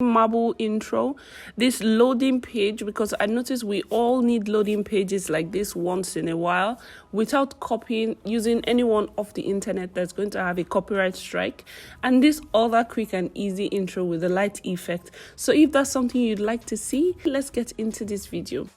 marble intro, this loading page, because I noticed we all need loading pages like this once in a while without copying using anyone off the internet that's going to have a copyright strike, and this other quick and easy intro with a light effect. So if that's something you'd like to see, let's get into this video.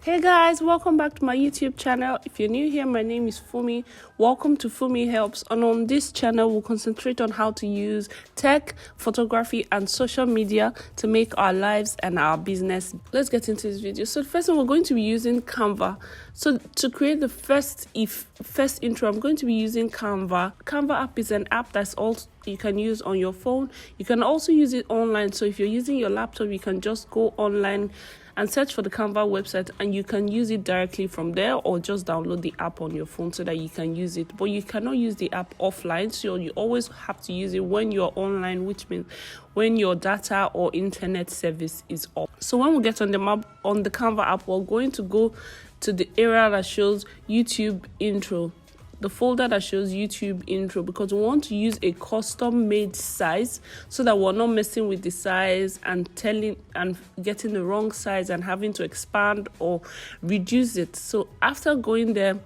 Hey guys, welcome back to my YouTube channel. If you're new here, my name is Fummeee. Welcome to Fummeee Helps, and on this channel we'll concentrate on how to use tech, photography and social media to make our lives and our business. Let's get into this video. So the first one, we're going to be using Canva. So to create the first intro, I'm going to be using Canva. Canva app is an app that's also you can use on your phone. You can also use it online. So if you're using your laptop, you can just go online and search for the Canva website, and you can use it directly from there, or just download the app on your phone so that you can use it. But you cannot use the app offline, so you always have to use it when you're online, which means when your data or internet service is off. So when we get on the map on the Canva app, we're going to go to the area that shows YouTube intro, the folder that shows YouTube intro, because we want to use a custom made size so that we're not messing with the size and getting the wrong size and having to expand or reduce it. So after going there,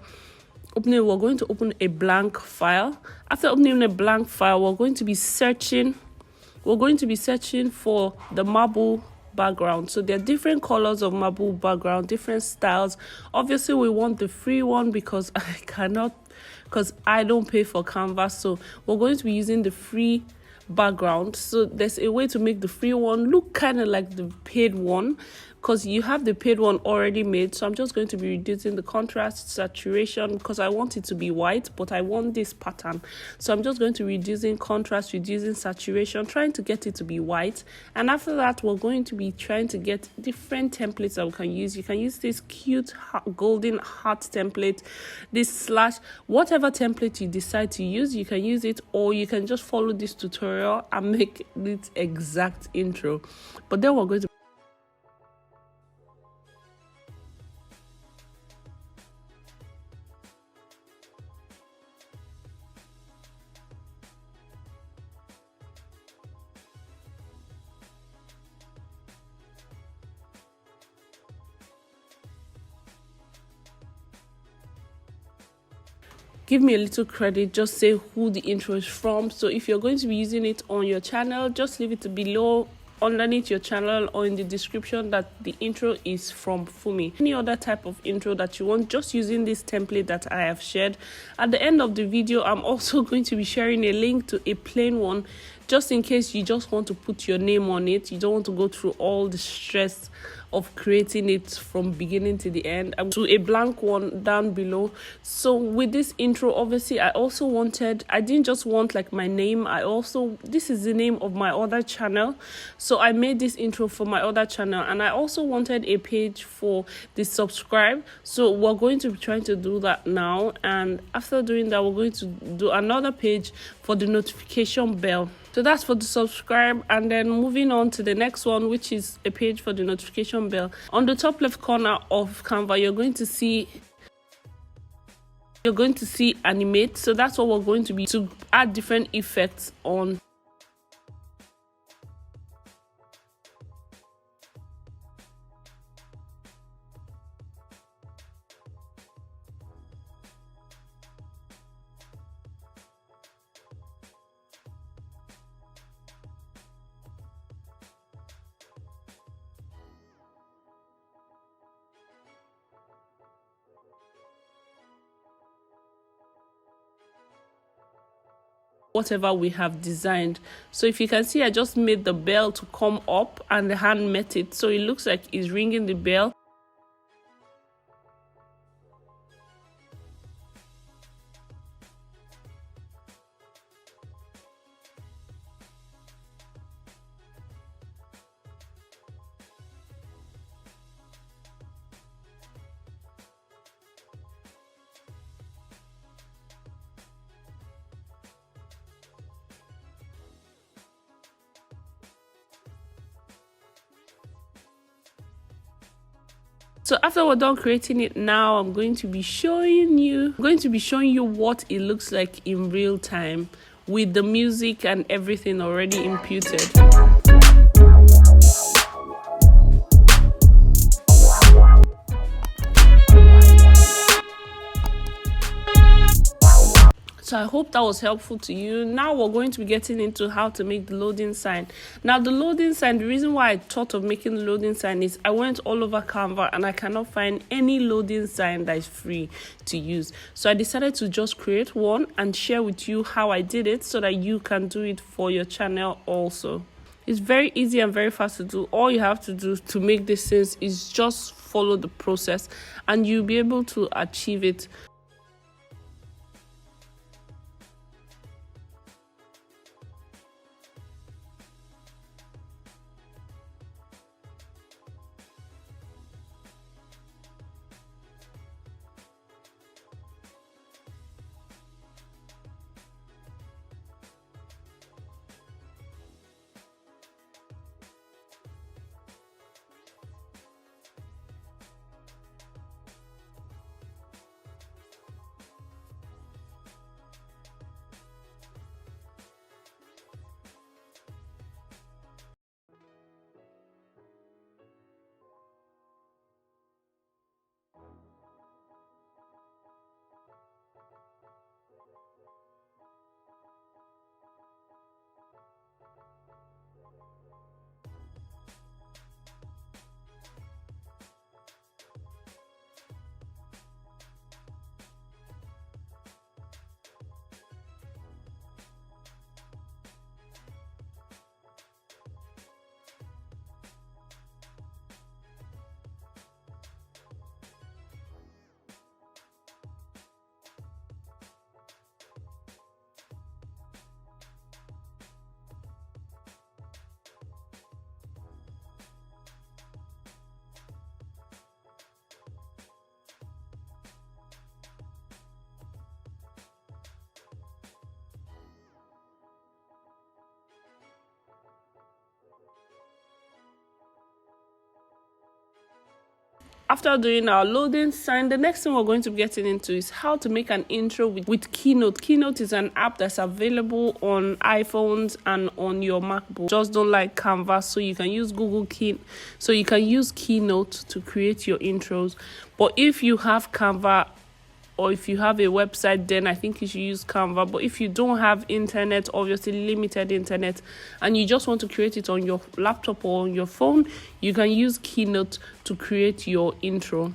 we're going to open a blank file. After opening a blank file, we're going to be searching for the marble background. So there are different colors of marble background, different styles. Obviously we want the free one because I don't pay for Canva, so we're going to be using the free background. So there's a way to make the free one look kind of like the paid one, because you have the paid one already made. So I'm just going to be reducing the contrast, saturation, because I want it to be white, but I want this pattern. So I'm just going to reducing contrast, reducing saturation, trying to get it to be white. And after that, we're going to be trying to get different templates that we can use. You can use this cute golden heart template, this slash, whatever template you decide to use, you can use it, or you can just follow this tutorial and make this exact intro. But then we're going to give me a little credit, just say who the intro is from. So if you're going to be using it on your channel, just leave it below underneath your channel or in the description that the intro is from Fummeee. Any other type of intro that you want, just using this template that I have shared. At the end of the video, I'm also going to be sharing a link to a plain one, just in case you just want to put your name on it. You don't want to go through all the stress of creating it from beginning to the end. I'm to a blank one down below. So with this intro, obviously I didn't just want like my name, this is the name of my other channel, so I made this intro for my other channel, and I also wanted a page for the subscribe. So we're going to be trying to do that now, and after doing that, we're going to do another page for the notification bell. So that's for the subscribe, and then moving on to the next one, which is a page for the notification bell. On the top left corner of Canva, you're going to see animate. So that's what we're going to be to add different effects on. Whatever we have designed. So if you can see, I just made the bell to come up and the hand met it, so it looks like it's ringing the bell. So after we're done creating it, now I'm going to be showing you what it looks like in real time with the music and everything already imputed. So I hope that was helpful to you. Now we're going to be getting into how to make the loading sign. Now the loading sign, the reason why I thought of making the loading sign is I went all over Canva and I cannot find any loading sign that is free to use. So I decided to just create one and share with you how I did it so that you can do it for your channel also. It's very easy and very fast to do. All you have to do to make this is just follow the process and you'll be able to achieve it. After doing our loading sign, the next thing we're going to be getting into is how to make an intro with Keynote. Keynote is an app that's available on iPhones and on your MacBook. Just don't like Canva, so you can use Keynote to create your intros. But if you have Canva or if you have a website, then I think you should use Canva. But if you don't have internet, obviously limited internet, and you just want to create it on your laptop or on your phone, you can use Keynote to create your intro.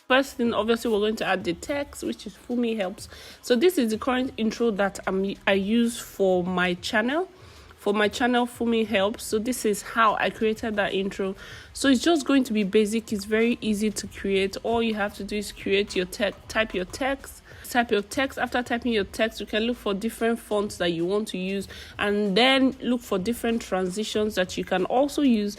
First thing, obviously, we're going to add the text, which is fummeee helps. So this is the current intro that I use for my channel. For my channel, fummeee helps. So this is how I created that intro. So it's just going to be basic. It's very easy to create. All you have to do is create your type your text. After typing your text, you can look for different fonts that you want to use, and then look for different transitions that you can also use.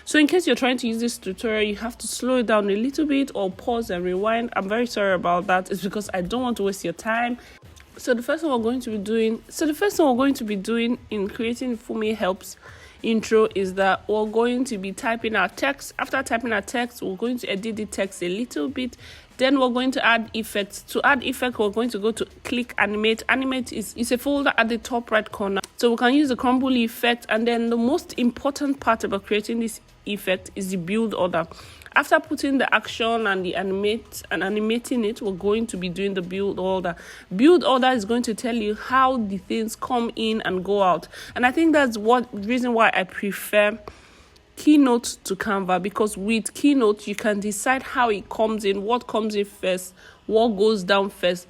So in case you're trying to use this tutorial, you have to slow it down a little bit or pause and rewind. I'm very sorry about that. It's because I don't want to waste your time. So the first thing we're going to be doing in creating fummeee helps intro is that we're going to be typing our text. After typing our text, we're going to edit the text a little bit. Then we're going to add effects. To add effect, we're going to go to click animate. Animate is a folder at the top right corner. So we can use the crumble effect. And then the most important part about creating this effect is the build order. After putting the action and the animating it, we're going to be doing the build order. Build order is going to tell you how the things come in and go out. And I think that's reason why I prefer Keynote to Canva, because with Keynote you can decide how it comes in, what comes in first, what goes down first.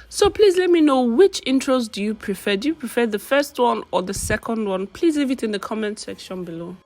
So please let me know, which intros do you prefer? Do you prefer the first one or the second one? Please leave it in the comment section below.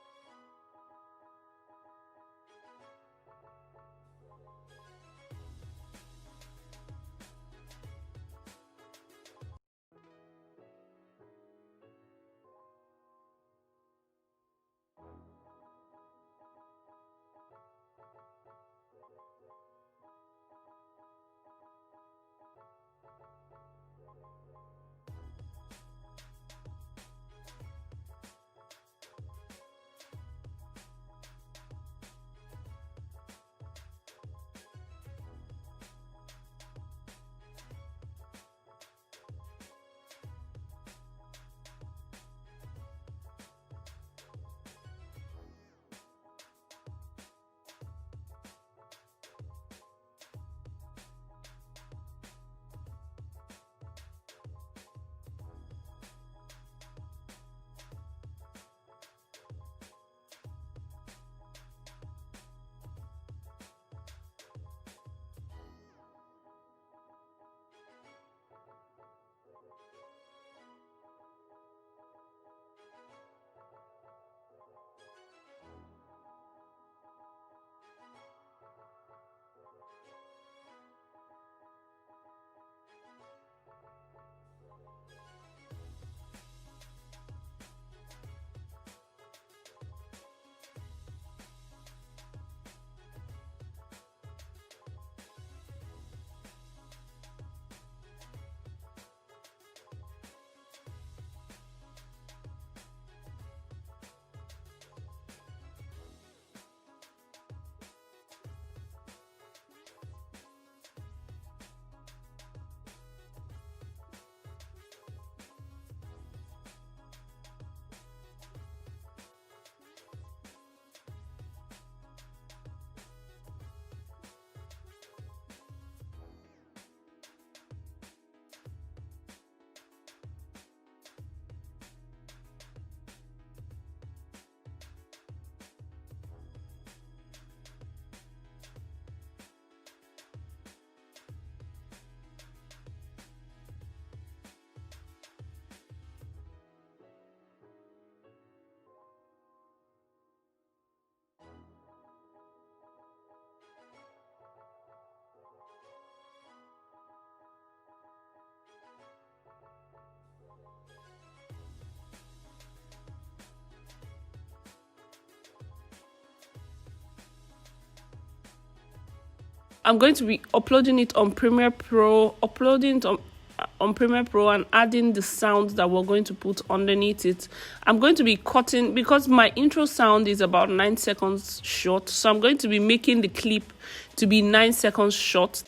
I'm going to be uploading it on Premiere Pro, on Premiere Pro and adding the sound that we're going to put underneath it. I'm going to be cutting, because my intro sound is about 9 seconds short, so I'm going to be making the clip to be 9 seconds short.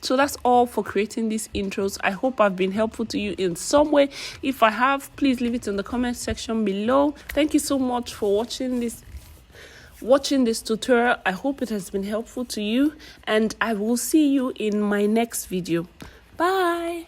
So that's all for creating these intros. I hope I've been helpful to you in some way. If I have, please leave it in the comment section below. Thank you so much for watching this tutorial. I hope it has been helpful to you, and I will see you in my next video. Bye.